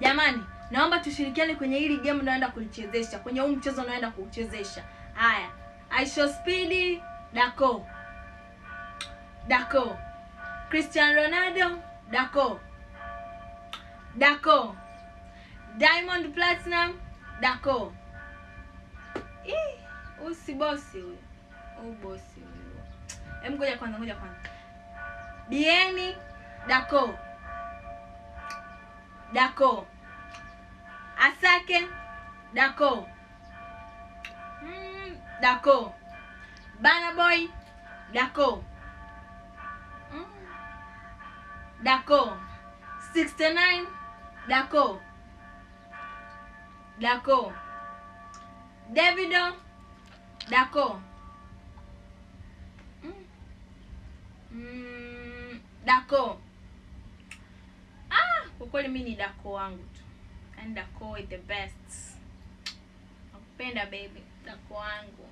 Jamani, naomba tushirikiane kwenye hili game naenda kulichezesha, kwenye huu mchezo naenda kuuchezesha. Haya, Aishospidi Dako. Dako. Cristiano Ronaldo Dako. Dako. Diamond Platinum Dako. Usi bosi huyo. Bosi huyo. Ngoja kwanza. Bieni Dako. Dako. Asake Dako. Dako. Burna Boy Dako. Dako. 69 Dako. Dako. Davido Dako. Dako. Kwa kweli mimi ni Dako wangu tu. And Dako is the best. Nakupenda baby, Dako wangu.